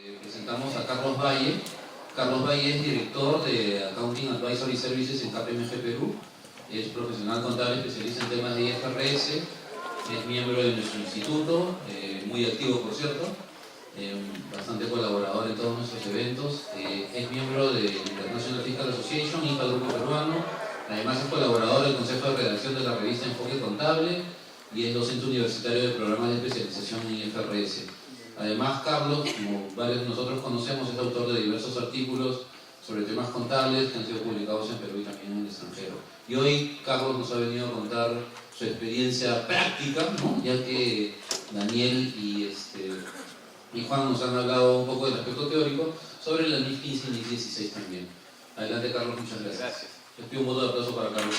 Presentamos a Carlos Valle. Carlos Valle es director de Accounting Advisory Services en KPMG Perú. Es profesional contable, especialista en temas de IFRS. Es miembro de nuestro instituto, muy activo por cierto, bastante colaborador en todos nuestros eventos. Es miembro de International Fiscal Association, IFA Grupo Peruano. Además es colaborador del Consejo de Redacción de la revista Enfoque Contable y es docente universitario de programas de especialización en IFRS. Además, Carlos, como varios de nosotros conocemos, es autor de diversos artículos sobre temas contables que han sido publicados en Perú y también en el extranjero. Y hoy Carlos nos ha venido a contar su experiencia práctica, ¿no? Ya que Daniel y Juan nos han hablado un poco del aspecto teórico sobre la NIF 15 y NIF 16 también. Adelante, Carlos, muchas gracias. Gracias. Les pido un voto de aplauso para Carlos.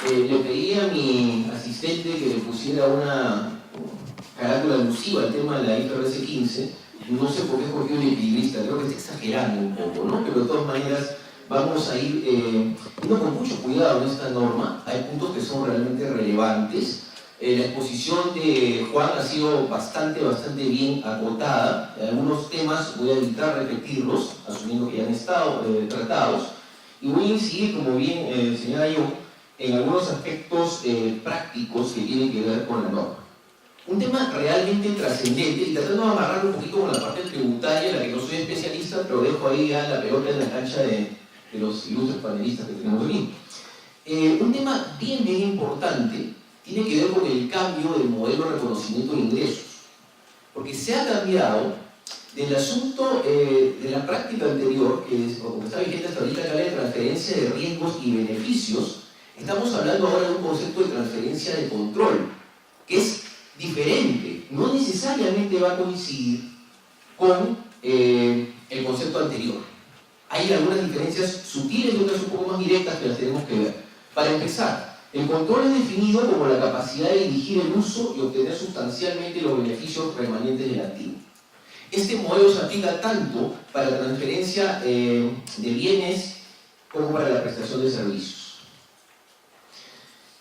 Le pedí a mi asistente que le pusiera una carátula alusiva al tema de la IFRS 15. No sé por qué escogió un equilibrista, creo que está exagerando un poco, ¿no? Pero de todas maneras vamos a ir yendo con mucho cuidado en esta norma. Hay puntos que son realmente relevantes. La exposición de Juan ha sido bastante bien acotada. Algunos temas voy a evitar repetirlos, asumiendo que ya han estado tratados. Y voy a incidir, como bien señala yo, en algunos aspectos prácticos que tienen que ver con la norma. Un tema realmente trascendente, y tratando de amarrarlo un poquito con la parte tributaria, en la que no soy especialista, pero dejo ahí ya la pelota en la cancha de los ilustres panelistas que tenemos aquí. Un tema bien importante tiene que ver con el cambio del modelo de reconocimiento de ingresos, porque se ha cambiado del asunto de la práctica anterior, que es, como está vigente hasta ahorita, que habla de transferencia de riesgos y beneficios. Estamos hablando ahora de un concepto de transferencia de control, que es diferente, no necesariamente va a coincidir con el concepto anterior. Hay algunas diferencias sutiles y otras un poco más directas que las tenemos que ver. Para empezar, el control es definido como la capacidad de dirigir el uso y obtener sustancialmente los beneficios remanentes del activo. Este modelo se aplica tanto para la transferencia de bienes como para la prestación de servicios.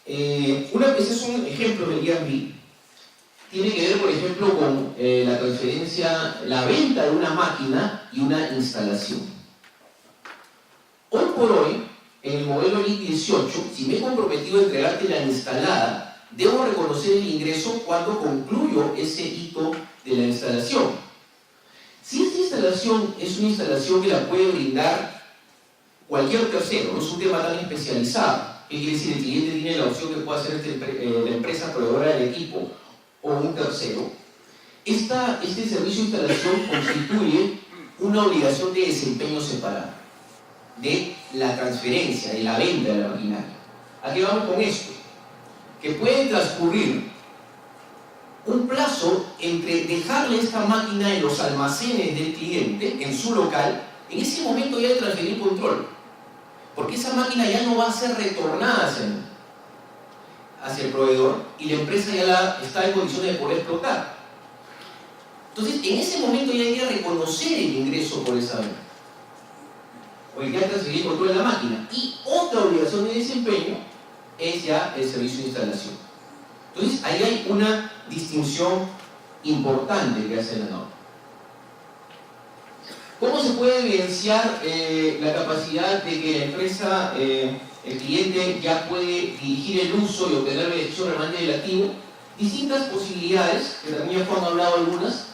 Ese es un ejemplo del IAMBI. Tiene que ver, por ejemplo, con la transferencia, la venta de una máquina y una instalación. Hoy por hoy, en el modelo NIF 18, si me he comprometido a entregarte la instalada, debo reconocer el ingreso cuando concluyo ese hito de la instalación. Si esta instalación es una instalación que la puede brindar cualquier tercero, no es un tema tan especializado, ¿qué quiere decir? El cliente tiene la opción que pueda ser la empresa proveedora del equipo o un tercero. Este servicio de instalación constituye una obligación de desempeño separada de la transferencia, de la venta de la maquinaria. ¿A qué vamos con esto? Que puede transcurrir un plazo entre dejarle esta máquina en los almacenes del cliente, en su local, en ese momento ya de transferir control, porque esa máquina ya no va a ser retornada hacia el proveedor y la empresa ya está en condiciones de poder explotar. Entonces, en ese momento ya hay que reconocer el ingreso por esa venta, o el que ha transferido el control de la máquina. Y otra obligación de desempeño es ya el servicio de instalación. Entonces, ahí hay una distinción importante que hace la norma. ¿Cómo se puede evidenciar la capacidad de que la empresa, el cliente, ya puede dirigir el uso y obtener beneficio remanente del activo? Distintas posibilidades, que también Juan ha hablado algunas.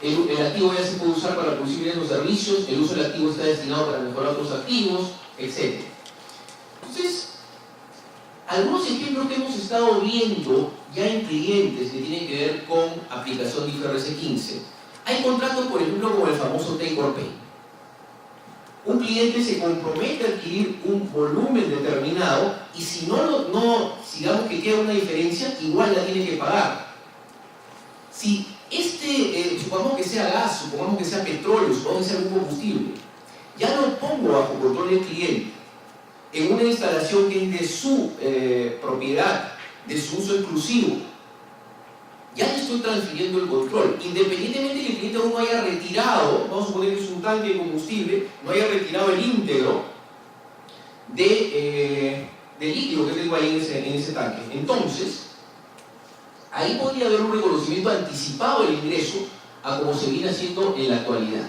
El activo ya se puede usar para producir bienes o servicios, el uso del activo está destinado para mejorar otros activos, etc. Entonces, algunos ejemplos que hemos estado viendo ya en clientes que tienen que ver con aplicación de IFRS 15. Hay contratos, por ejemplo, como el famoso take or pay. Un cliente se compromete a adquirir un volumen determinado y si digamos que queda una diferencia, igual la tiene que pagar. Si supongamos que sea gas, supongamos que sea petróleo, supongamos que sea algún combustible, ya lo pongo bajo control del cliente en una instalación que es de su propiedad, de su uso exclusivo, ya le estoy transfiriendo el control, independientemente de que el cliente aún no haya retirado, vamos a suponer que es un tanque de combustible, no haya retirado el íntegro de líquido que tengo ahí en ese tanque. Entonces, ahí podría haber un reconocimiento anticipado del ingreso a como se viene haciendo en la actualidad.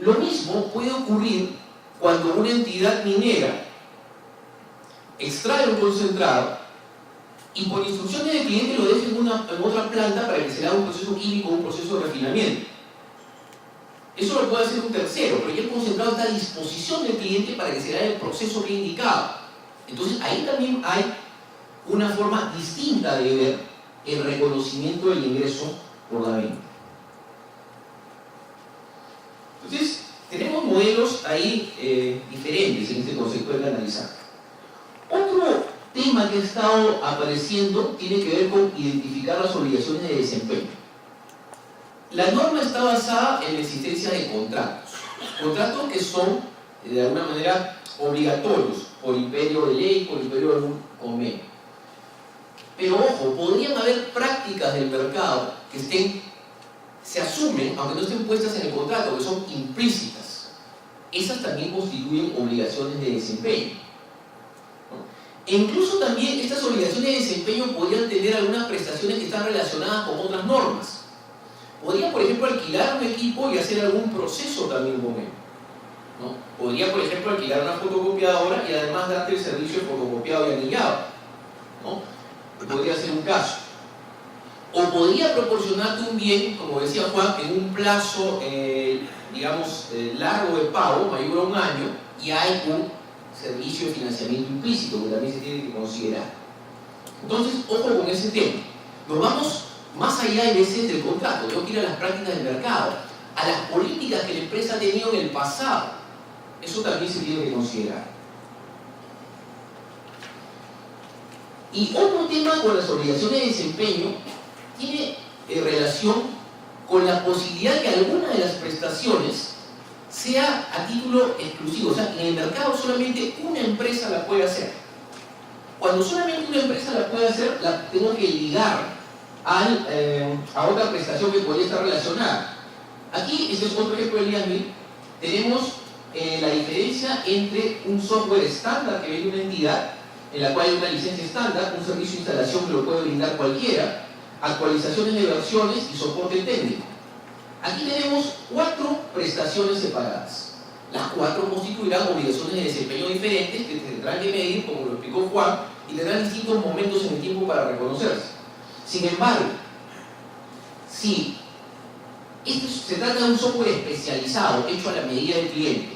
Lo mismo puede ocurrir cuando una entidad minera extrae un concentrado y por instrucciones del cliente lo deja en otra planta para que se le haga un proceso químico, un proceso de refinamiento. Eso lo puede hacer un tercero, pero ya el concentrado está a disposición del cliente para que se le haga el proceso que he indicado. Entonces ahí también hay una forma distinta de ver el reconocimiento del ingreso por la venta. Entonces, tenemos modelos ahí diferentes en este concepto de analizar. Otro tema que ha estado apareciendo tiene que ver con identificar las obligaciones de desempeño. La norma está basada en la existencia de contratos que son de alguna manera obligatorios por imperio de ley, por imperio de un convenio. Pero ojo, podrían haber prácticas del mercado que se asumen, aunque no estén puestas en el contrato, que son implícitas. Esas también constituyen obligaciones de desempeño. E incluso también estas obligaciones de desempeño podrían tener algunas prestaciones que están relacionadas con otras normas. Podría, por ejemplo, alquilar un equipo y hacer algún proceso también con él, ¿no? Podría, por ejemplo, alquilar una fotocopiadora y además darte el servicio de fotocopiado y anillado, ¿no? Podría ser un caso. O podría proporcionarte un bien, como decía Juan, en un plazo, largo de pago, mayor a un año, y hay un servicio de financiamiento implícito que también se tiene que considerar. Entonces, ojo con ese tema. Nos vamos más allá de veces del contrato, tengo que ir a las prácticas del mercado, a las políticas que la empresa ha tenido en el pasado. Eso también se tiene que considerar. Y otro tema con las obligaciones de desempeño tiene relación con la posibilidad de que alguna de las prestaciones sea a título exclusivo. O sea, en el mercado solamente una empresa la puede hacer. Cuando solamente una empresa la puede hacer, la tengo que ligar a otra prestación que podría estar relacionada. Aquí, este es otro ejemplo del IAMIL, tenemos la diferencia entre un software estándar que vende una entidad, en la cual hay una licencia estándar, un servicio de instalación que lo puede brindar cualquiera, actualizaciones de versiones y soporte técnico. Aquí tenemos 4 prestaciones separadas. Las 4 constituirán obligaciones de desempeño diferentes que tendrán que medir, como lo explicó Juan, y tendrán distintos momentos en el tiempo para reconocerse. Sin embargo, si esto se trata de un software especializado, hecho a la medida del cliente,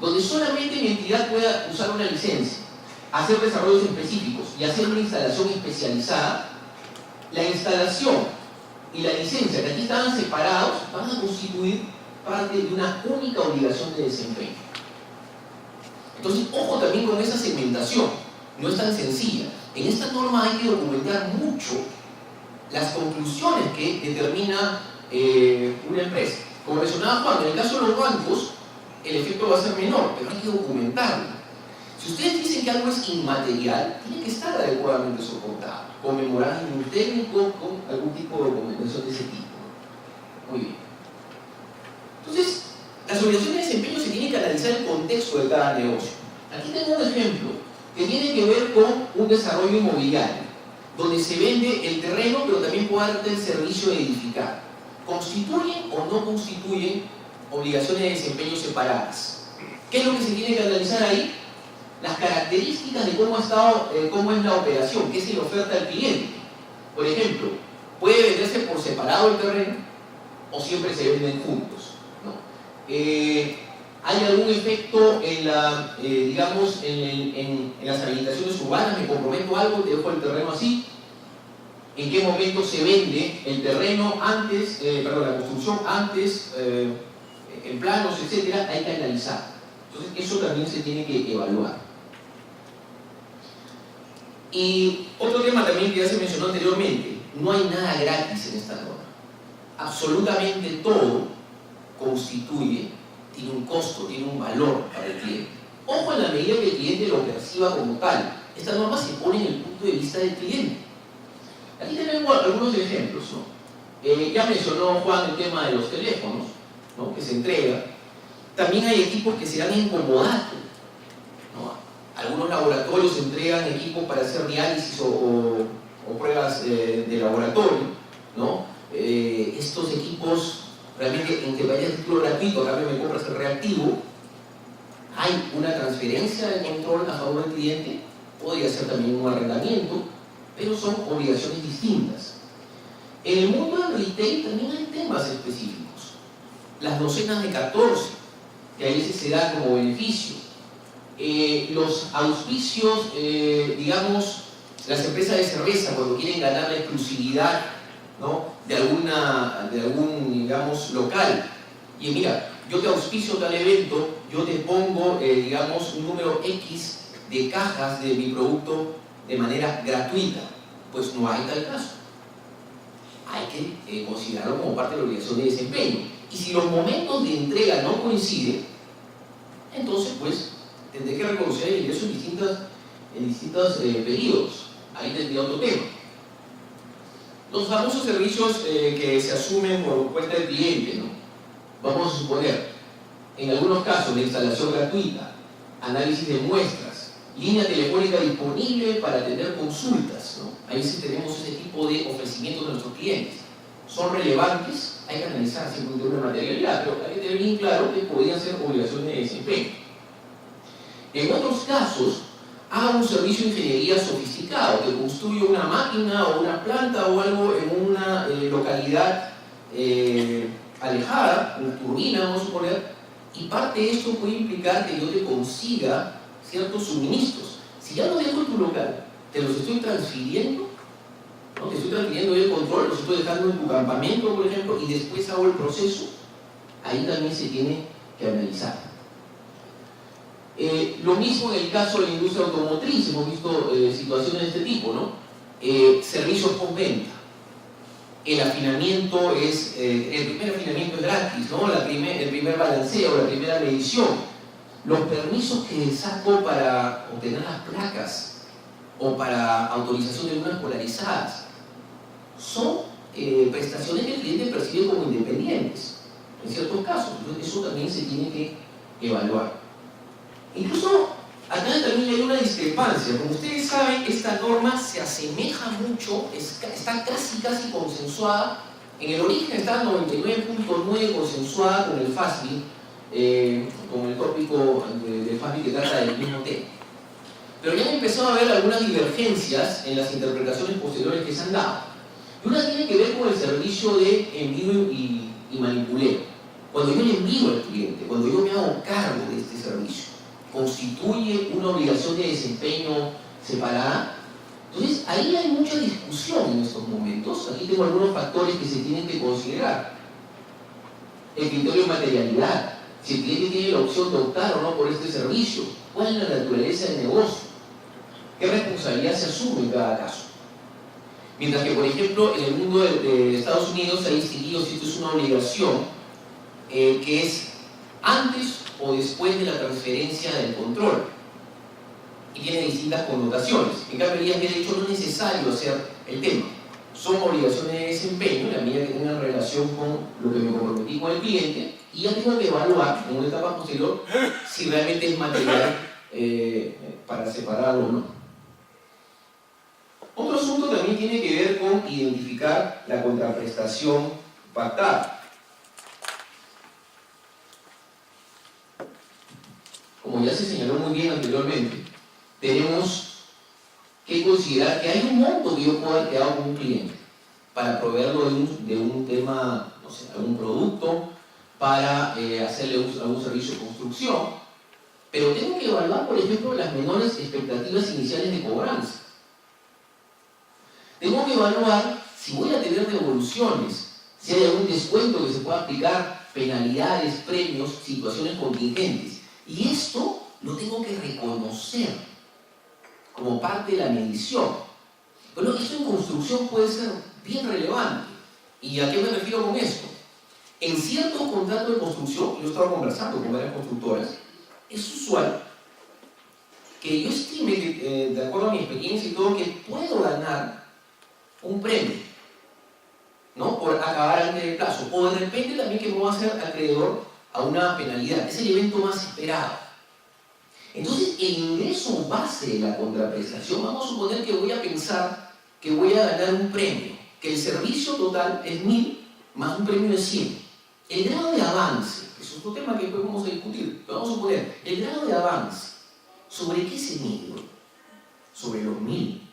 donde solamente mi entidad pueda usar una licencia, hacer desarrollos específicos y hacer una instalación especializada, la instalación y la licencia, que aquí estaban separados, van a constituir parte de una única obligación de desempeño. Entonces, ojo también con esa segmentación, no es tan sencilla. En esta norma hay que documentar mucho las conclusiones que determina una empresa. Como mencionaba Juan, en el caso de los bancos, el efecto va a ser menor, pero hay que documentarlo. Si ustedes dicen que algo es inmaterial, tiene que estar adecuadamente soportado, conmemorado en un técnico con algún tipo de documentación de ese tipo. Muy bien. Entonces, las obligaciones de desempeño se tienen que analizar el contexto de cada negocio. Aquí tengo un ejemplo que tiene que ver con un desarrollo inmobiliario, donde se vende el terreno, pero también puede darte el servicio de edificar. ¿Constituyen o no constituyen obligaciones de desempeño separadas? ¿Qué es lo que se tiene que analizar ahí? Las características de cómo es la operación, qué se le oferta al cliente. Por ejemplo, puede venderse por separado el terreno o siempre se venden juntos, ¿no? ¿Hay algún efecto en las habilitaciones urbanas? ¿Me comprometo algo? ¿Te dejo el terreno así? ¿En qué momento se vende el terreno antes, la construcción antes, en planos, etcétera? Hay que analizar. Entonces, eso también se tiene que evaluar. Y otro tema también que ya se mencionó anteriormente, no hay nada gratis en esta norma. Absolutamente todo tiene un costo, tiene un valor para el cliente. Ojo en la medida que el cliente lo perciba como tal. Esta norma se pone en el punto de vista del cliente. Aquí tenemos algunos ejemplos, ¿no? Ya mencionó Juan el tema de los teléfonos, ¿no?, que se entrega. También hay equipos que se dan en comodato, ¿no? Algunos algunos laboratorios entregan equipos para hacer diálisis o pruebas de laboratorio, ¿no? Estos equipos realmente, aunque vaya a título gratuito, a cambio me compras el reactivo, hay una transferencia de control a favor del cliente, podría ser también un arrendamiento, pero son obligaciones distintas. En el mundo del retail también hay temas específicos. Las docenas de 14, que a veces se da como beneficio. Los auspicios, digamos, las empresas de cerveza cuando quieren ganar la exclusividad, ¿no?, de algún, digamos, local. Y mira, yo te auspicio tal evento, yo te pongo, digamos, un número X de cajas de mi producto de manera gratuita. Pues no hay tal caso. Hay que considerarlo como parte de la obligación de desempeño. Y si los momentos de entrega no coinciden, entonces pues tendré que reconocer el ingreso en distintos periodos. Ahí tendría otro tema. Los famosos servicios que se asumen por cuenta del cliente, ¿no? Vamos a suponer, en algunos casos, de instalación gratuita, análisis de muestras, línea telefónica disponible para atender consultas, ¿no? A veces tenemos ese tipo de ofrecimientos de nuestros clientes. Son relevantes, hay que analizar siempre una materialidad, pero hay que tener bien claro que podrían ser obligaciones de desempeño. En otros casos, haga un servicio de ingeniería sofisticado, que construye una máquina o una planta o algo en una localidad alejada, una turbina, vamos a suponer, y parte de esto puede implicar que yo te consiga ciertos suministros. Si ya los dejo en tu local, te los estoy transfiriendo, ¿no? Te estoy transfiriendo el control, los estoy dejando en tu campamento, por ejemplo, y después hago el proceso, ahí también se tiene que analizar. Lo mismo en el caso de la industria automotriz, hemos visto situaciones de este tipo, ¿no? Servicios postventa. El afinamiento es, el primer afinamiento es gratis, ¿no? El primer balanceo, la primera medición. Los permisos que saco para obtener las placas o para autorización de lunas polarizadas son prestaciones que el cliente percibe como independientes, en ciertos casos. Entonces, eso también se tiene que evaluar. Incluso acá también hay una discrepancia. Como ustedes saben, esta norma se asemeja mucho, está casi consensuada. En el origen está 99.9 consensuada con el FASBI, con el tópico del FASBI que trata del mismo tema. Pero ya han empezado a haber algunas divergencias en las interpretaciones posteriores que se han dado. Y una tiene que ver con el servicio de envío y manipuleo. Cuando yo le envío al cliente, cuando yo me hago cargo de este servicio, constituye una obligación de desempeño separada. Entonces, ahí hay mucha discusión en estos momentos. Aquí tengo algunos factores que se tienen que considerar. El criterio de materialidad. Si el cliente tiene la opción de optar o no por este servicio. ¿Cuál es la naturaleza del negocio? ¿Qué responsabilidad se asume en cada caso? Mientras que, por ejemplo, en el mundo de Estados Unidos se ha distinguido si esto es una obligación que es antes o después de la transferencia del control, y tiene distintas connotaciones. En cambio, ya había dicho no es necesario hacer el tema. Son obligaciones de desempeño en la medida que tengan relación con lo que me comprometí con el cliente, y ya tengo que evaluar en una etapa posterior si realmente es material para separarlo o no. Otro asunto también tiene que ver con identificar la contraprestación pactada. Como ya se señaló muy bien anteriormente, tenemos que considerar que hay un monto que yo puedo haber quedado con un cliente para proveerlo de un tema, no sé, algún producto, para hacerle algún servicio de construcción, pero tengo que evaluar, por ejemplo, las menores expectativas iniciales de cobranza. Tengo que evaluar si voy a tener devoluciones, si hay algún descuento que se pueda aplicar, penalidades, premios, situaciones contingentes. Y esto lo tengo que reconocer como parte de la medición. Pero esto en construcción puede ser bien relevante. ¿Y a qué me refiero con esto? En ciertos contratos de construcción, yo he estado conversando con varias constructoras, es usual que yo estime, que, de acuerdo a mi experiencia y todo, que puedo ganar un premio, ¿no?, por acabar antes del plazo. O de repente también que me voy a hacer acreedor a una penalidad. Es el evento más esperado. Entonces, el ingreso base de la contraprestación, vamos a suponer que voy a pensar que voy a ganar un premio, que el servicio total es 1000 más un premio de 100. El grado de avance, que es otro tema que después vamos a discutir, pero vamos a suponer, el grado de avance, ¿sobre qué se mide? Sobre los 1000.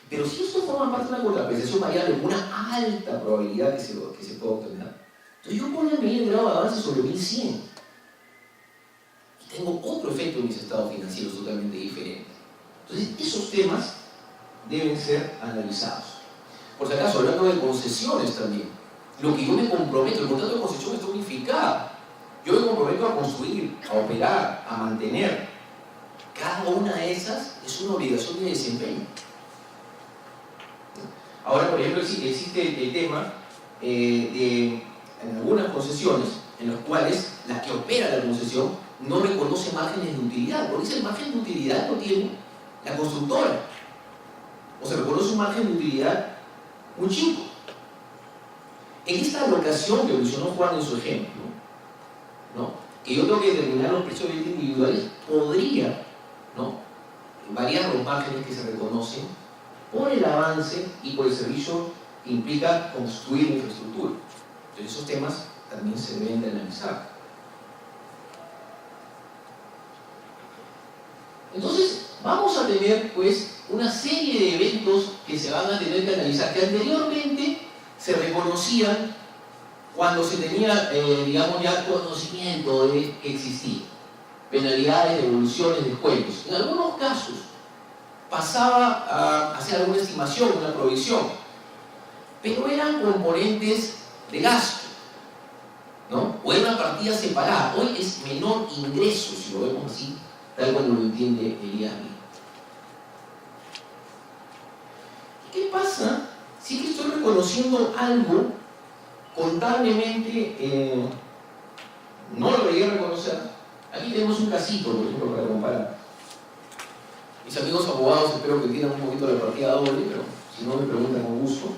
Pero si esto forma parte de una contraprestación variable con una alta probabilidad que se pueda obtener, entonces yo podría medir el grado de avance sobre 1100. Y tengo otro efecto en mis estados financieros totalmente diferente. Entonces, esos temas deben ser analizados. Por si acaso, hablando de concesiones también, lo que yo me comprometo, el contrato de concesión está unificado. Yo me comprometo a construir, a operar, a mantener. Cada una de esas es una obligación de desempeño. Ahora, por ejemplo, existe el tema en algunas concesiones en las cuales la que opera la concesión no reconoce márgenes de utilidad, porque ese margen de utilidad lo tiene la constructora. O se reconoce un margen de utilidad muy chico. En esta alocación que mencionó Juan en su ejemplo, ¿no?, que yo tengo que determinar los precios de venta individuales, podría, ¿no?, variar los márgenes que se reconocen por el avance y por el servicio que implica construir la infraestructura. Entonces, esos temas también se deben de analizar. Entonces, vamos a tener, pues, una serie de eventos que se van a tener que analizar, que anteriormente se reconocían cuando se tenía, digamos, ya conocimiento de que existían penalidades, devoluciones, descuentos. En algunos casos pasaba a hacer alguna estimación, una provisión, pero eran componentes de gasto, ¿no?, o era una partida separada. Hoy es menor ingreso, si lo vemos así, tal como lo entiende el IAMI. ¿Qué pasa si es que estoy reconociendo algo contablemente no lo debería reconocer? Aquí tenemos un casito, por ejemplo, para comparar. Mis amigos abogados espero que entiendan un poquito la partida doble, pero si no me preguntan con gusto.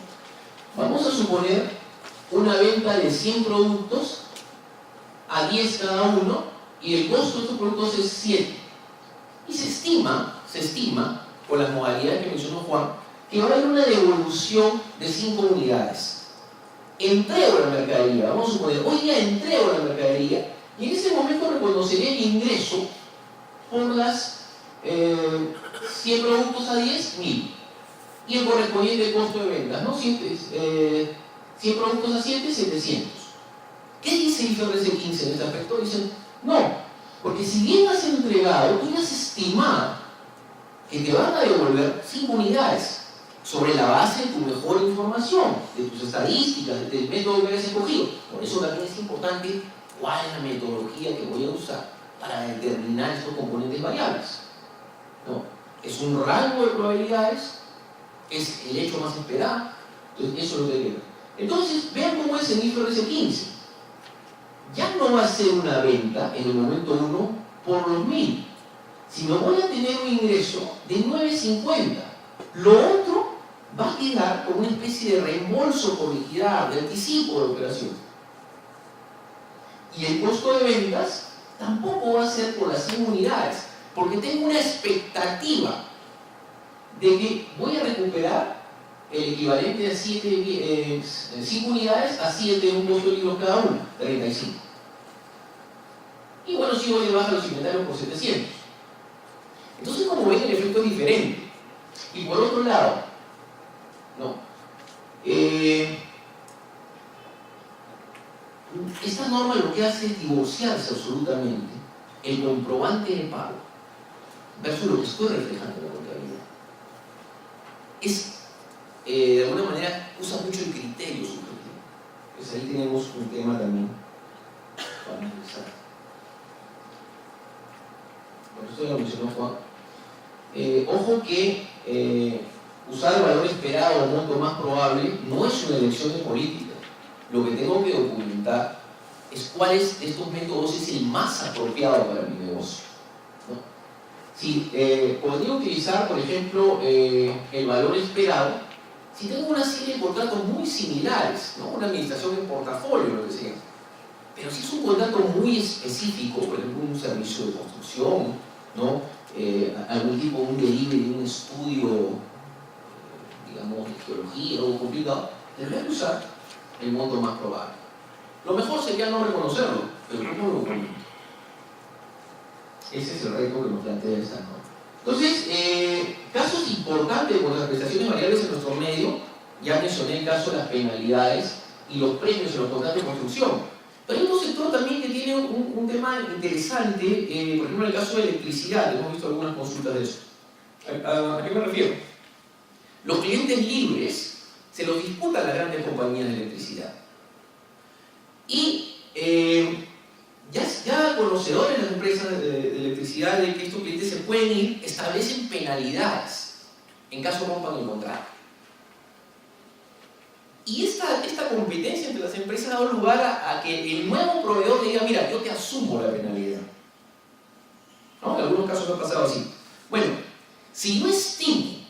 Vamos a suponer una venta de 100 productos a 10 cada uno y el costo de estos productos es 7. Y se estima, por las modalidades que mencionó Juan, que va a haber una devolución de 5 unidades. Entrego la mercadería, vamos a suponer, hoy día entrego la mercadería y en ese momento reconoceré el ingreso por las 100 productos a 10, 1000. Y el correspondiente costo de ventas, ¿no? 100 productos a 7, 700. ¿Qué dice IFRS 15 en este aspecto? Dicen, no, porque si bien has entregado, tú has estimado que te van a devolver 5 unidades sobre la base de tu mejor información, de tus estadísticas, del método que hayas escogido. Por eso también es importante cuál es la metodología que voy a usar para determinar estos componentes variables, ¿no? Es un rango de probabilidades, es el hecho más esperado, entonces eso es lo que queda. Entonces, vean cómo es en IFRS 15. Ya no va a ser una venta en el momento 1 por los 1000, sino voy a tener un ingreso de 950. Lo otro va a quedar como una especie de reembolso por liquidar, de anticipo de operación. Y el costo de ventas tampoco va a ser por las 100 unidades, porque tengo una expectativa de que voy a recuperar el equivalente a 5 unidades a 7 en un costo de libros cada uno, 35. Y bueno, si voy de baja los inventarios por 700. Entonces, como ven, el efecto es diferente. Y por otro lado, ¿no?, esta norma lo que hace es divorciarse absolutamente el comprobante de pago versus lo que estoy reflejando en la contabilidad. De alguna manera, usa mucho el criterio subjetivo. Pues ahí tenemos un tema también para analizar. Bueno, esto ya lo mencionó Juan. Ojo que usar el valor esperado o monto más probable no es una elección de política. Lo que tengo que documentar es cuál es de estos métodos es el más apropiado para mi negocio, ¿no? Si podría utilizar, por ejemplo, el valor esperado si tengo una serie de contratos muy similares, ¿no?, una administración en portafolio, lo que sea. Pero si es un contrato muy específico, por ejemplo, un servicio de construcción, ¿no? Algún tipo, un delivery de un estudio, digamos, de geología, algo complicado, tendría que usar el monto más probable. Lo mejor sería no reconocerlo, pero ¿cómo lo comento? Ese es el reto que nos plantea esta norma. Entonces, casos importantes con las prestaciones variables en nuestro medio, ya mencioné el caso de las penalidades y los premios en los contratos de construcción. Pero hay otro sector también que tiene un tema interesante, por ejemplo, en el caso de electricidad, hemos visto algunas consultas de eso. ¿A qué me refiero? Los clientes libres se los disputan las grandes compañías de electricidad. Y ya conocedores de las empresas de electricidad de que estos clientes se pueden ir, establecen penalidades en caso rompan el contrato. Y esta competencia entre las empresas ha dado lugar a que el nuevo proveedor le diga, mira, yo te asumo la penalidad. ¿No? En algunos casos ha pasado así. Bueno, si yo estimo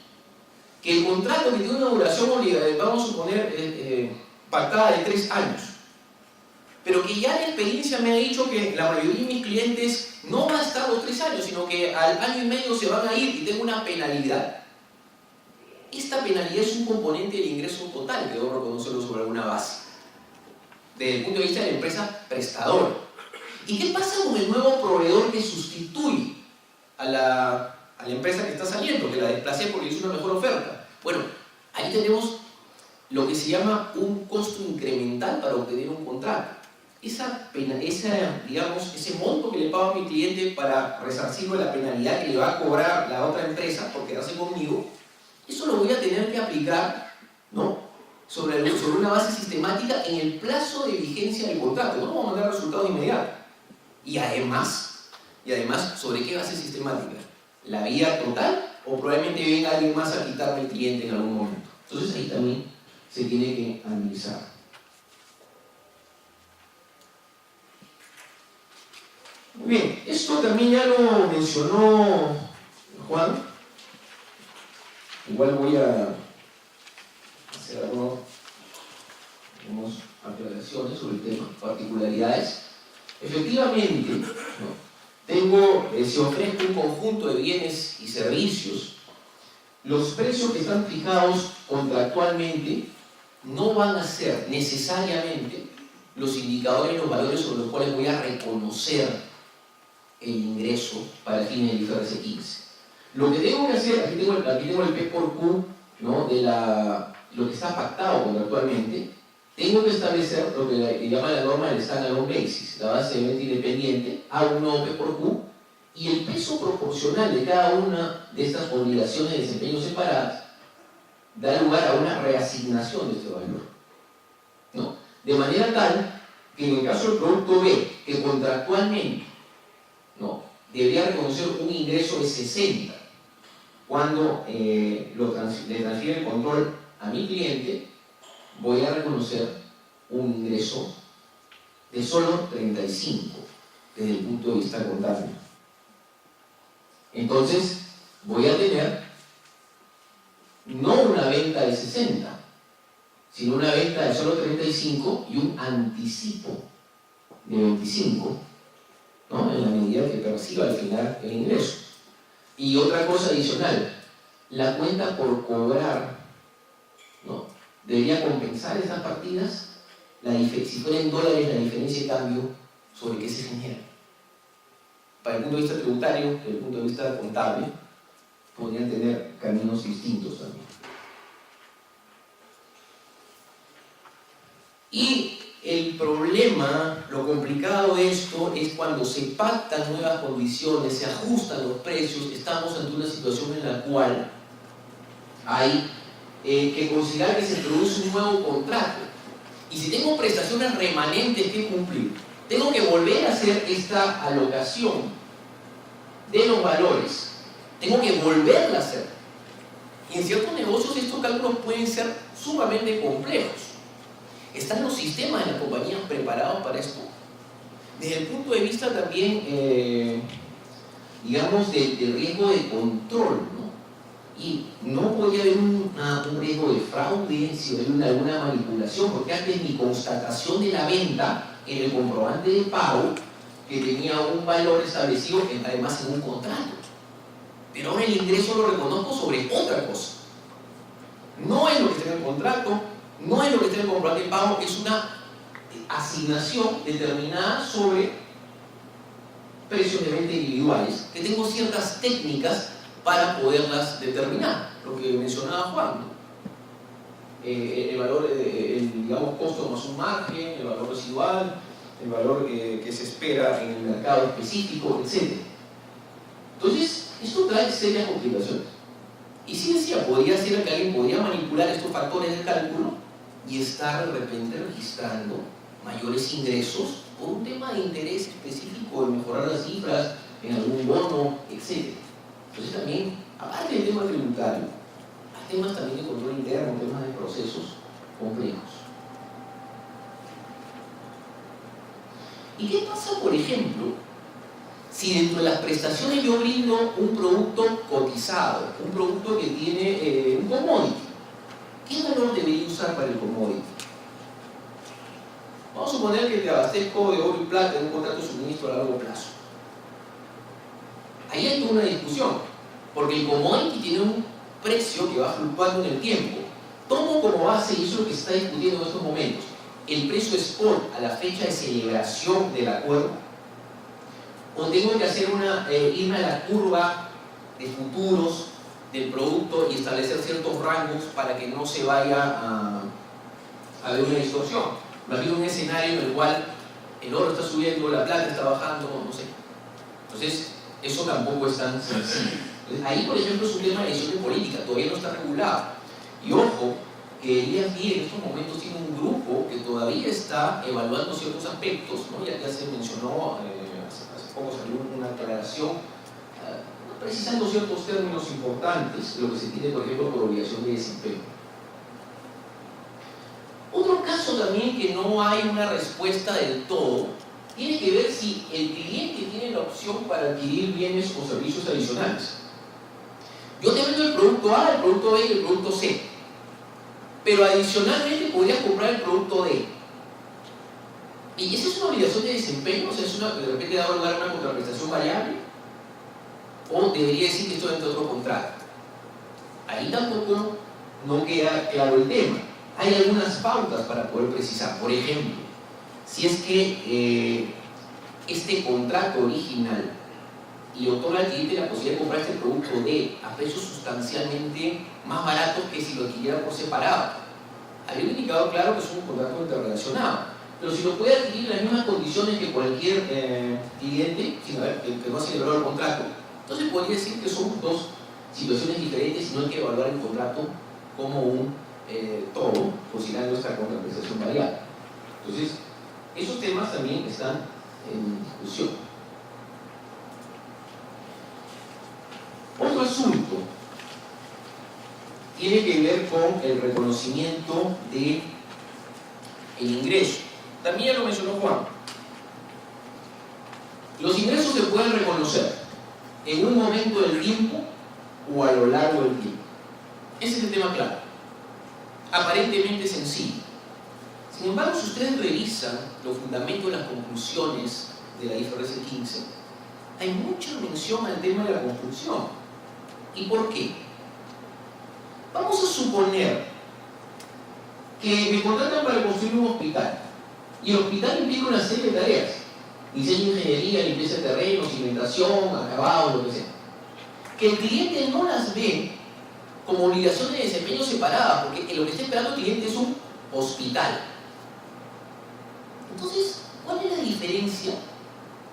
que el contrato que tiene una duración obligatoria, vamos a suponer pactada de 3 años, pero que ya la experiencia me ha dicho que la mayoría de mis clientes no va a estar los 3 años, sino que al año y medio se van a ir y tengo una penalidad. Esta penalidad es un componente del ingreso total que debo reconocerlo sobre alguna base, desde el punto de vista de la empresa prestadora. ¿Y qué pasa con el nuevo proveedor que sustituye a la empresa que está saliendo, que la desplacé porque hizo una mejor oferta? Bueno, ahí tenemos lo que se llama un costo incremental para obtener un contrato. Digamos, ese monto que le pago a mi cliente para resarcirlo de la penalidad que le va a cobrar la otra empresa por quedarse conmigo, eso lo voy a tener que aplicar, ¿no? sobre una base sistemática en el plazo de vigencia del contrato. No vamos a mandar resultados inmediatos. Y además, ¿sobre qué base sistemática? ¿La vía total o probablemente venga alguien más a quitarme el cliente en algún momento? Entonces ahí también se tiene que analizar. Muy bien, esto también ya lo mencionó Juan. Igual voy a hacer algunas aclaraciones sobre el tema, particularidades. Efectivamente, ¿no? Si ofrezco un conjunto de bienes y servicios, los precios que están fijados contractualmente no van a ser necesariamente los indicadores, los valores sobre los cuales voy a reconocer el ingreso para fines del IFRS 15. Lo que tengo que hacer, aquí tengo el P por Q, ¿no? De lo que está pactado contractualmente. Tengo que establecer lo que le llama la norma del standalone basis, la base de venta independiente, hago un nuevo P por Q, y el peso proporcional de cada una de estas obligaciones de desempeño separadas da lugar a una reasignación de este valor, ¿no? De manera tal que en el caso del producto B, que contractualmente, ¿no?, debería reconocer un ingreso de 60, cuando le transfiere el control a mi cliente, voy a reconocer un ingreso de solo 35 desde el punto de vista contable. Entonces voy a tener no una venta de 60, sino una venta de solo 35 y un anticipo de 25, ¿no?, en la medida que perciba al final el ingreso. Y otra cosa adicional, la cuenta por cobrar, ¿no?, debería compensar esas partidas, si fuera en dólares la diferencia de cambio sobre qué se genera. Para el punto de vista tributario, desde el punto de vista contable, podrían tener caminos distintos también. Y el problema, lo complicado de esto es cuando se pactan nuevas condiciones, se ajustan los precios, estamos ante una situación en la cual hay que considerar que se produce un nuevo contrato. Y si tengo prestaciones remanentes que cumplir, tengo que volver a hacer esta alocación de los valores. Tengo que volverla a hacer. Y en ciertos negocios estos cálculos pueden ser sumamente complejos. ¿Están los sistemas de las compañías preparados para esto? Desde el punto de vista también, digamos, del riesgo de control, ¿no? Y no podría haber un riesgo de fraude, si hay alguna manipulación, porque antes mi constatación de la venta en el comprobante de pago que tenía un valor establecido además en un contrato. Pero ahora el ingreso lo reconozco sobre otra cosa. No es lo que está en el contrato, no es lo que está en el comprobante de pago, es una asignación determinada sobre precios de venta individuales, que tengo ciertas técnicas para poderlas determinar. Lo que mencionaba Juan, ¿no? El valor, digamos, costo más un margen, el valor residual, el valor que se espera en el mercado específico, etc. Entonces, esto trae serias complicaciones. Y sí decía, podría ser que alguien podría manipular estos factores de cálculo y estar de repente registrando mayores ingresos por un tema de interés específico, de mejorar las cifras en algún bono, etc. Entonces también, aparte del tema tributario, hay temas también de control interno, temas de procesos complejos. ¿Y qué pasa, por ejemplo, si dentro de las prestaciones yo brindo un producto cotizado, un producto que tiene un commodity? ¿Qué valor debería usar para el commodity? Vamos a suponer que te abastezco de oro y plata en un contrato de suministro a largo plazo. Ahí hay toda una discusión, porque el commodity tiene un precio que va fluctuando en el tiempo. Tomo como base, y eso es lo que se está discutiendo en estos momentos, el precio spot a la fecha de celebración del acuerdo, o tengo que hacer irme a la curva de futuros del producto y establecer ciertos rangos para que no se vaya a haber una distorsión. Imagino un escenario en el cual el oro está subiendo, la plata está bajando, no sé. Entonces, eso tampoco es tan sencillo. Entonces, ahí, por ejemplo, es un tema de decisión de política, todavía no está regulado. Y ojo, que el IAFI en estos momentos tiene un grupo que todavía está evaluando ciertos aspectos, ¿no? Ya se mencionó, hace poco salió una aclaración, precisando ciertos términos importantes, lo que se tiene, por ejemplo, por obligación de desempeño. Otro caso también que no hay una respuesta del todo, tiene que ver si el cliente tiene la opción para adquirir bienes o servicios adicionales. Yo te vendo el producto A, el producto B y el producto C, pero adicionalmente podrías comprar el producto D. Y esa es una obligación de desempeño, o sea, de repente da lugar a una contraprestación variable, o debería decir que esto dentro de otro contrato. Ahí tampoco no queda claro el tema. Hay algunas pautas para poder precisar. Por ejemplo, si es que este contrato original le otorga al cliente la posibilidad de comprar este producto D a precios sustancialmente más baratos que si lo adquiriera por separado. Había un indicador claro que es un contrato interrelacionado. Pero si lo puede adquirir en las mismas condiciones que cualquier cliente, sin haber, que no ha celebrado el contrato, entonces podría decir que son dos situaciones diferentes y no hay que evaluar el contrato como un todo, considerando esta contraprestación variable. Entonces, esos temas también están en discusión. Otro asunto tiene que ver con el reconocimiento del ingreso. También lo mencionó Juan. Los ingresos se pueden reconocer en un momento del tiempo o a lo largo del tiempo. Ese es el tema claro. Aparentemente sencillo. Sin embargo, si ustedes revisan los fundamentos de las conclusiones de la IFRS 15, hay mucha mención al tema de la construcción. ¿Y por qué? Vamos a suponer que me contratan para construir un hospital, y el hospital implica una serie de tareas: diseño, ingeniería, limpieza de terreno, cimentación, acabado, lo que sea, que el cliente no las ve como obligación de desempeño separada, porque lo que está esperando el cliente es un hospital. Entonces, ¿cuál es la diferencia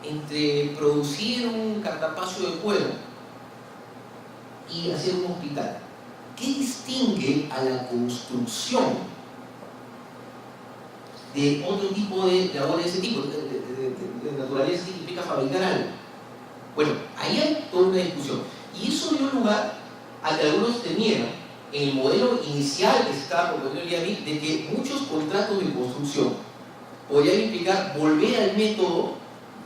entre producir un cartapacio de cuero y hacer un hospital? ¿Qué distingue a la construcción de otro tipo de labores de ese tipo, de naturaleza que implica fabricar algo? Bueno, ahí hay toda una discusión. Y eso dio lugar a que algunos temieran, en el modelo inicial que se estaba proponiendo el IAMI, de que muchos contratos de construcción podrían implicar volver al método,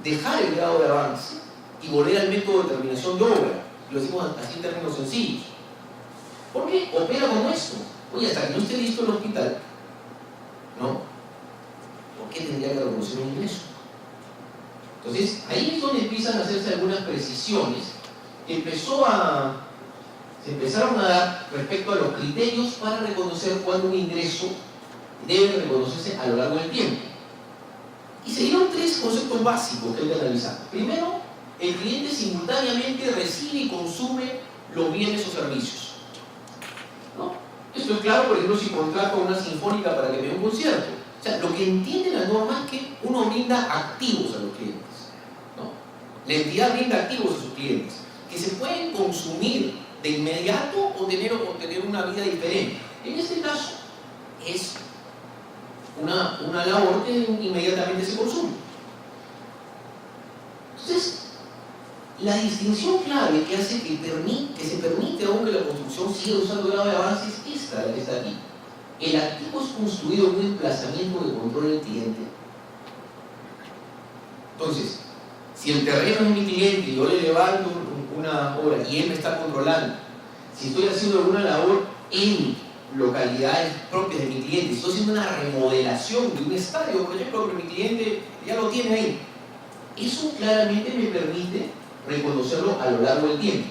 dejar el grado de avance y volver al método de terminación de obra. Lo decimos así en términos sencillos. ¿Por qué opera como esto? Oye, hasta que no esté listo el hospital, ¿no? ¿Por qué tendría tendría que reconocer un ingreso. Entonces, ahí es donde empiezan a hacerse algunas precisiones que se empezaron a dar respecto a los criterios para reconocer cuándo un ingreso debe reconocerse a lo largo del tiempo. Y se dieron tres conceptos básicos que hay que analizar. Primero, el cliente simultáneamente recibe y consume los bienes o servicios, ¿no? Esto es claro, por ejemplo, si contrato una sinfónica para que me dé un concierto. O sea, lo que entiende la norma es que uno brinda activos a los clientes, ¿no? La entidad brinda activos a sus clientes, que se pueden consumir de inmediato o tener una vida diferente. En este caso, es una labor que inmediatamente se consume. Entonces, la distinción clave que hace que se permite aún que la construcción siga usando grado de avance es esta, la que está aquí. El activo es construido en un emplazamiento de control del cliente. Entonces, si el terreno es mi cliente y yo le levanto una obra y él me está controlando, si estoy haciendo alguna labor en localidades propias de mi cliente, si estoy haciendo una remodelación de un estadio, por ejemplo, que mi cliente ya lo tiene ahí, eso claramente me permite reconocerlo a lo largo del tiempo.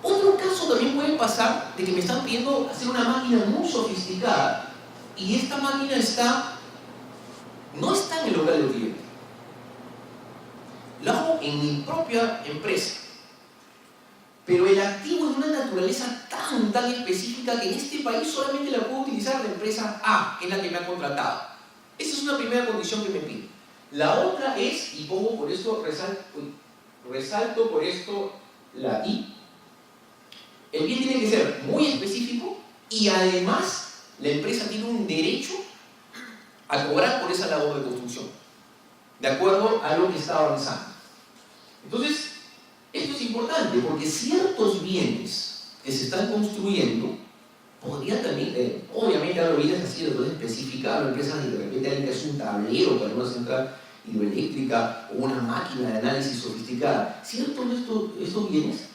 Otro caso también puede pasar de que me están pidiendo hacer una máquina muy sofisticada y esta máquina no está en el local del cliente. Lo hago en mi propia empresa. Pero el activo es de una naturaleza tan específica que en este país solamente la puedo utilizar la empresa A, que es la que me ha contratado. Esa es una primera condición que me pide. La otra es, y pongo por esto, resalto por esto la I, el bien tiene que ser muy específico y además la empresa tiene un derecho a cobrar por esa labor de construcción, de acuerdo a lo que está avanzando. Entonces, esto es importante porque ciertos bienes que se están construyendo podrían también, obviamente ahora viene así de todo especificado, la empresa de repente alguien que hace un tablero para una central hidroeléctrica o una máquina de análisis sofisticada. Ciertos de estos bienes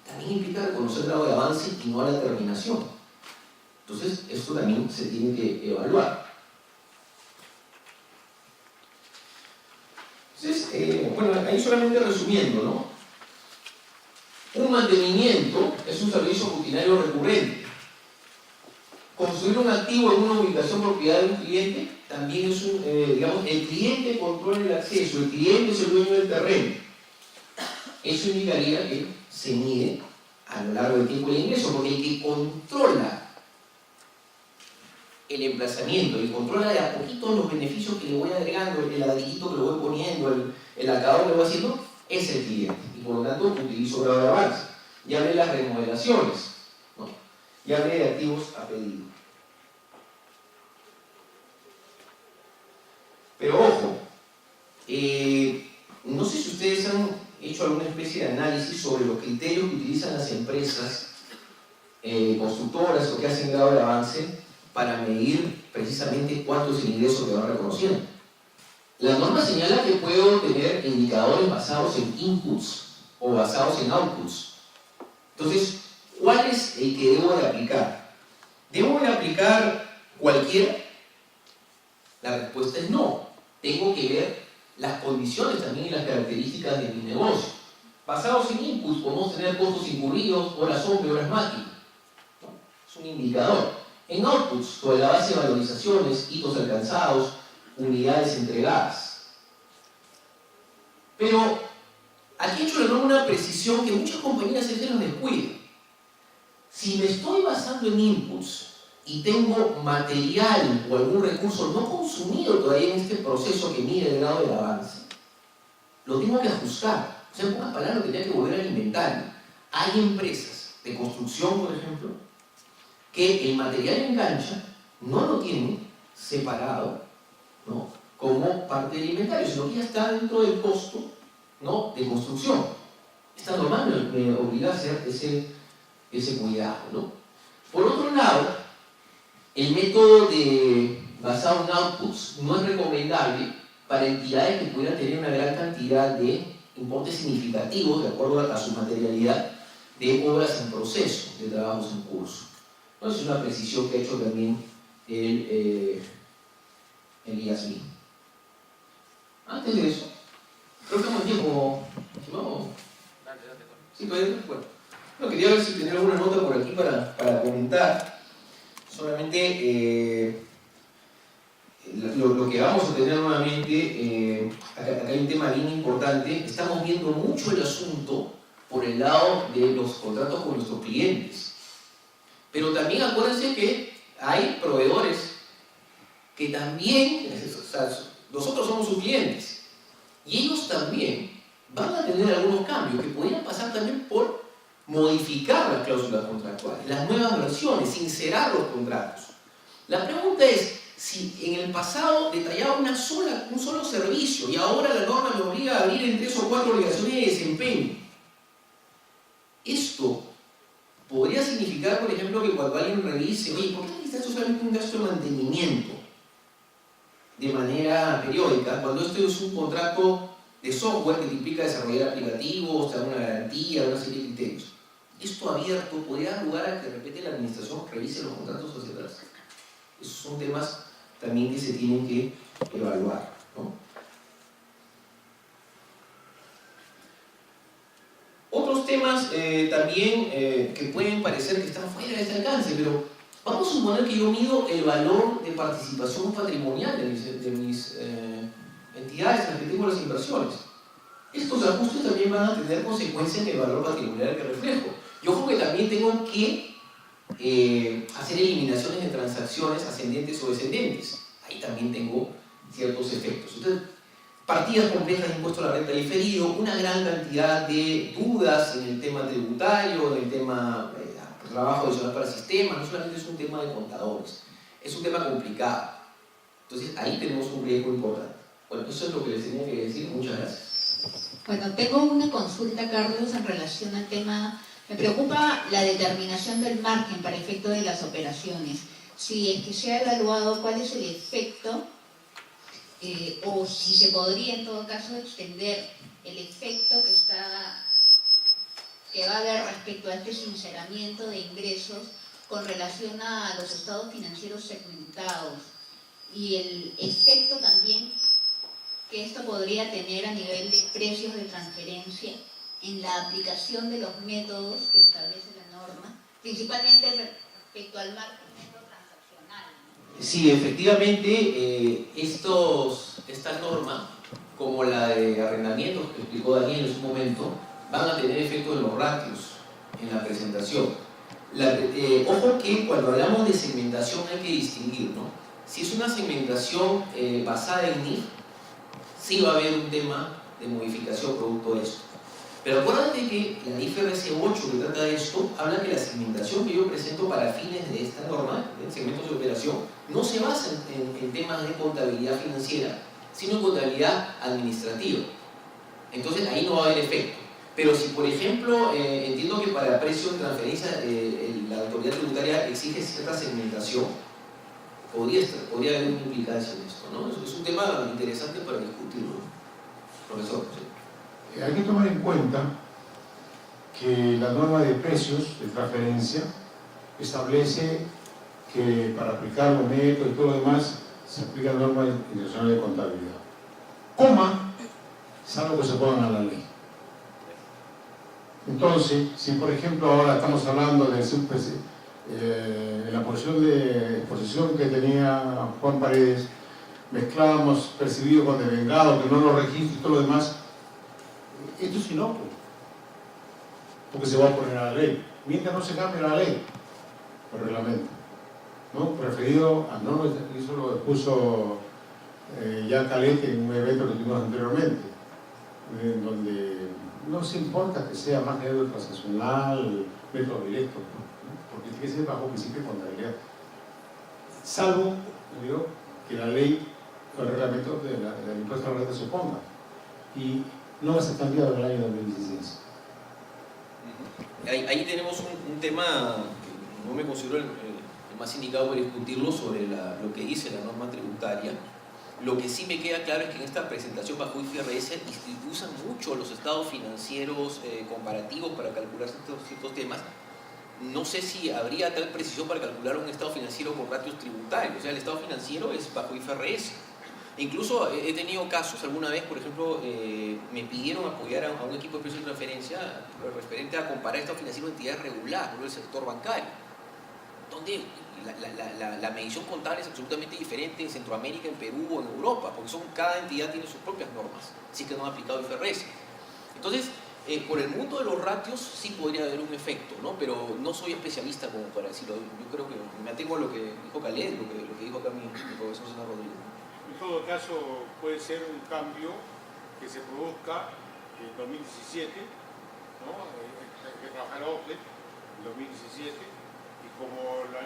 también implica reconocer el grado de avance y no a la terminación. Entonces, esto también se tiene que evaluar. Entonces, bueno, ahí solamente resumiendo, ¿no? Un mantenimiento es un servicio rutinario recurrente. Construir un activo en una ubicación propiedad de un cliente también es digamos, el cliente controla el acceso, el cliente es el dueño del terreno. Eso indicaría que se mide a lo largo del tiempo el ingreso, porque el que controla el emplazamiento y controla de a poquito los beneficios que le voy agregando, el ladrillito que le voy poniendo, el acabado que le voy haciendo, es el cliente. Y por lo tanto utilizo grado de avance. Ya hablé de las remodelaciones, ¿no? Ya hablé de activos a pedido. Pero ojo, no sé si ustedes han hecho alguna especie de análisis sobre los criterios que utilizan las empresas constructoras o que hacen grado de avance para medir precisamente cuánto es el ingreso que van reconociendo. La norma señala que puedo tener indicadores basados en inputs o basados en outputs. Entonces, ¿cuál es el que debo de aplicar? ¿Debo de aplicar cualquiera? La respuesta es no. Tengo que ver las condiciones también y las características de mi negocio. Basados en inputs, podemos tener costos incurridos, horas hombre, horas máquina, ¿no? Es un indicador. En outputs, sobre la base de valorizaciones, hitos alcanzados, unidades entregadas. Pero aquí he hecho una precisión que muchas compañías se nos descuidan. Si me estoy basando en inputs y tengo material o algún recurso no consumido todavía en este proceso que mide el grado de avance, lo tengo que ajustar. O sea, en pocas palabras, lo tendría que volver al inventario. Hay empresas de construcción, por ejemplo, que el material en cancha no lo tienen separado, ¿no?, como parte del inventario, sino que ya está dentro del costo, ¿no?, de construcción. Esta norma me obliga a hacer ese cuidado, ¿no? Por otro lado, el método basado en outputs no es recomendable para entidades que pudieran tener una gran cantidad de importes significativos, de acuerdo a su materialidad, de obras en proceso, de trabajos en curso. Entonces, es una precisión que ha hecho también el IASMI. Antes de eso, creo que estamos en tiempo, estimado. Sí, todavía bueno. No, quería ver si tenía alguna nota por aquí para comentar. Solamente lo que vamos a tener nuevamente, acá hay un tema bien importante. Estamos viendo mucho el asunto por el lado de los contratos con nuestros clientes. Pero también acuérdense que hay proveedores que también, o sea, nosotros somos sus clientes, y ellos también van a tener algunos cambios que podrían pasar también por modificar las cláusulas contractuales, las nuevas versiones, sincerar los contratos. La pregunta es, si en el pasado detallaba un solo servicio y ahora la norma me obliga a abrir en 3 o 4 obligaciones de desempeño, esto podría significar, por ejemplo, que cuando alguien revise, oye, ¿por qué necesitas solamente un gasto de mantenimiento de manera periódica, cuando esto es un contrato de software que te implica desarrollar aplicativos, dar una garantía, una serie de criterios? Esto abierto podría dar lugar a que de repente la administración revise los contratos hacia atrás. Esos son temas también que se tienen que evaluar, ¿no? Otros temas también que pueden parecer que están fuera de este alcance, pero vamos a suponer que yo mido el valor de participación patrimonial de mis entidades en las que tengo las inversiones. Estos ajustes también van a tener consecuencias en el valor patrimonial que reflejo. Yo creo que también tengo que hacer eliminaciones de transacciones ascendentes o descendentes. Ahí también tengo ciertos efectos. Entonces, partidas complejas de impuesto a la renta diferido, una gran cantidad de dudas en el tema tributario, en el tema trabajo adicional para el sistema. No solamente es un tema de contadores, es un tema complicado. Entonces ahí tenemos un riesgo importante. Bueno, eso es lo que les tenía que decir. Muchas gracias. Bueno, tengo una consulta, Carlos, en relación al tema. Me preocupa la determinación del margen para efecto de las operaciones. Si es que se ha evaluado cuál es el efecto, o si se podría en todo caso extender el efecto que va a haber respecto a este sinceramiento de ingresos con relación a los estados financieros segmentados, y el efecto también que esto podría tener a nivel de precios de transferencia en la aplicación de los métodos que establece la norma, principalmente respecto al marco transaccional. Sí, efectivamente, esta norma, como la de arrendamientos que explicó Daniel en su momento, van a tener efecto en los ratios, en la presentación. Ojo que cuando hablamos de segmentación hay que distinguir, ¿no? Si es una segmentación basada en NIF, sí va a haber un tema de modificación producto de esto. Pero acuérdate que la IFRS 8 que trata de esto, habla que la segmentación que yo presento para fines de esta norma, en segmentos de operación, no se basa en temas de contabilidad financiera, sino en contabilidad administrativa. Entonces ahí no va a haber efecto. Pero si, por ejemplo, entiendo que para precio de transferencia la autoridad tributaria exige cierta segmentación, podría haber una implicancia en esto, ¿no? Es un tema interesante para discutirlo, profesor. ¿Sí? Hay que tomar en cuenta que la norma de precios de transferencia establece que para aplicar los métodos y todo lo demás se aplica la norma internacional de contabilidad, salvo que se pongan a la ley. Entonces, si por ejemplo ahora estamos hablando de la exposición que tenía Juan Paredes, mezclábamos percibido con devengado, que no lo registra y todo lo demás, esto es inocuo, porque se va a poner a la ley. Mientras no se cambie la ley, el reglamento, ¿no? Preferido, no, eso lo expuso ya Calete en un evento que tuvimos anteriormente, en donde no se importa que sea más neutro transaccional, método directo, ¿no? Porque tiene que ser bajo principio de contabilidad. Salvo, digo, que la ley o el reglamento del impuesto a la renta se oponga. Y no va a ser cambiado en el año 2016. Ahí tenemos un tema que no me considero el más indicado para discutirlo sobre lo que dice la norma tributaria. Lo que sí me queda claro es que en esta presentación bajo IFRS usan mucho los estados financieros comparativos para calcular ciertos temas. No sé si habría tal precisión para calcular un estado financiero con ratios tributarios. O sea, el estado financiero es bajo IFRS. Incluso he tenido casos alguna vez, por ejemplo, me pidieron apoyar a un equipo de precios de referencia referente a comparar estado financiero de entidades reguladas, no del sector bancario, donde la medición contable es absolutamente diferente en Centroamérica, en Perú o en Europa, porque cada entidad tiene sus propias normas, así que no han aplicado IFRS. Entonces, por el mundo de los ratios sí podría haber un efecto, ¿no? Pero no soy especialista como para decirlo. Yo creo que me atengo a lo que dijo Caled, lo que dijo acá mi profesor César Rodríguez. En todo caso, puede ser un cambio que se produzca en 2017, ¿no? Hay que trabajar OCDE en 2017, y como la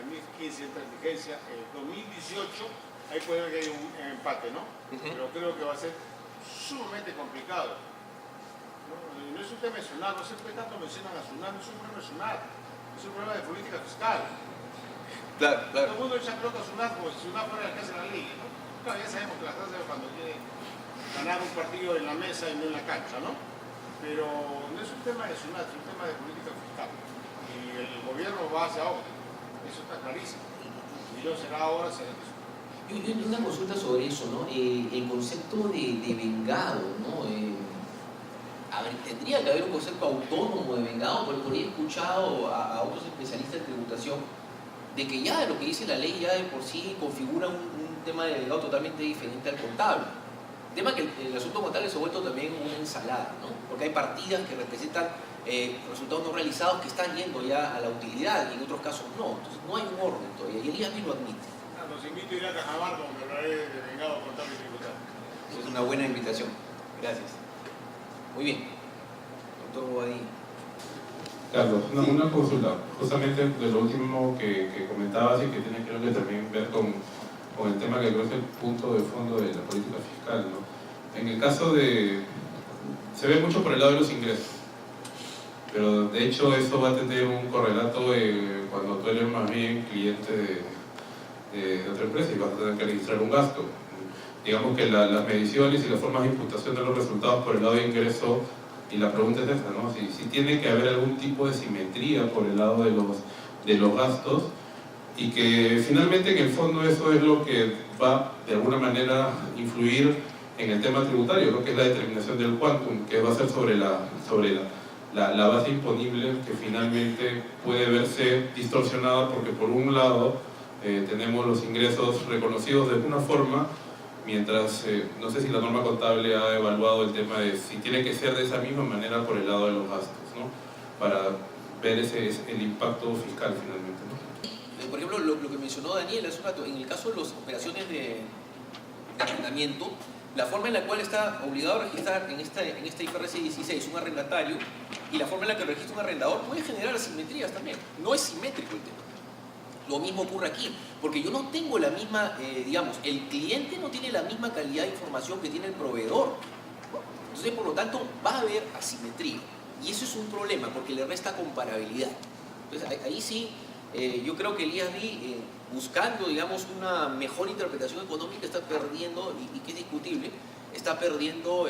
NIF 15 entra en vigencia en 2018, ahí puede haber que hay un empate, ¿no? Pero creo que va a ser sumamente complicado. No es un tema de SUNAT, no sé por qué tanto mencionan a SUNAT, no es un problema de SUNAT, es un problema de política fiscal. Claro, claro. Todo el mundo echa pelota a SUNAT como si SUNAT fuera el que hace la ley, ¿no? Claro, ya sabemos que las cosas cuando quieren ganar un partido en la mesa y no en la cancha, ¿no? Pero no es un tema de SUNAT, es un tema de política fiscal. Y el gobierno va hacia OCDE, eso está clarísimo. Y no será ahora, será eso. Yo tengo una consulta sobre eso, ¿no? El concepto de vengado, ¿no? A ver, tendría que haber un concepto autónomo de vengado, porque por ahí he escuchado a otros especialistas en tributación de que ya lo que dice la ley ya de por sí configura un tema de vengado totalmente diferente al contable. Tema que el asunto contable se ha vuelto también una ensalada, ¿no? Porque hay partidas que representan resultados no realizados que están yendo ya a la utilidad y en otros casos no. Entonces no hay un orden todavía y el IASB lo admite. Los invito a ir a Cajamarca donde hablaré de vengado contable y tributario. Eso es una buena invitación. Gracias. Muy bien. Doctor Bobadilla. Carlos, una consulta, justamente de lo último que comentabas y que tiene creo que también ver con el tema que creo que es el punto de fondo de la política fiscal, ¿no? En el caso de... se ve mucho por el lado de los ingresos, pero de hecho eso va a tener un correlato cuando tú eres más bien cliente de otra empresa y vas a tener que registrar un gasto. Digamos que las mediciones y las formas de imputación de los resultados por el lado de ingreso, y la pregunta es esta, ¿no? Si tiene que haber algún tipo de simetría por el lado de los gastos, y que finalmente en el fondo eso es lo que va de alguna manera influir en el tema tributario, ¿no? Que es la determinación del quantum, que va a ser sobre la base imponible, que finalmente puede verse distorsionada porque por un lado tenemos los ingresos reconocidos de alguna forma, mientras no sé si la norma contable ha evaluado el tema de si tiene que ser de esa misma manera por el lado de los gastos, ¿no? Para ver el impacto fiscal finalmente, ¿no? Por ejemplo, lo que mencionó Daniel hace un rato, en el caso de las operaciones de arrendamiento, la forma en la cual está obligado a registrar en este IFRS 16 un arrendatario y la forma en la que registra un arrendador puede generar asimetrías también. No es simétrico el tema. Lo mismo ocurre aquí, porque yo no tengo la misma, digamos, el cliente no tiene la misma calidad de información que tiene el proveedor. Entonces, por lo tanto, va a haber asimetría. Y eso es un problema, porque le resta comparabilidad. Entonces, ahí sí, yo creo que el IASB, buscando, digamos, una mejor interpretación económica, está perdiendo, y que es discutible, está perdiendo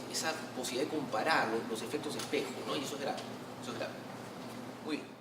esa posibilidad de comparar los efectos espejo, ¿no? Y eso es grave. Eso es grave. Muy bien.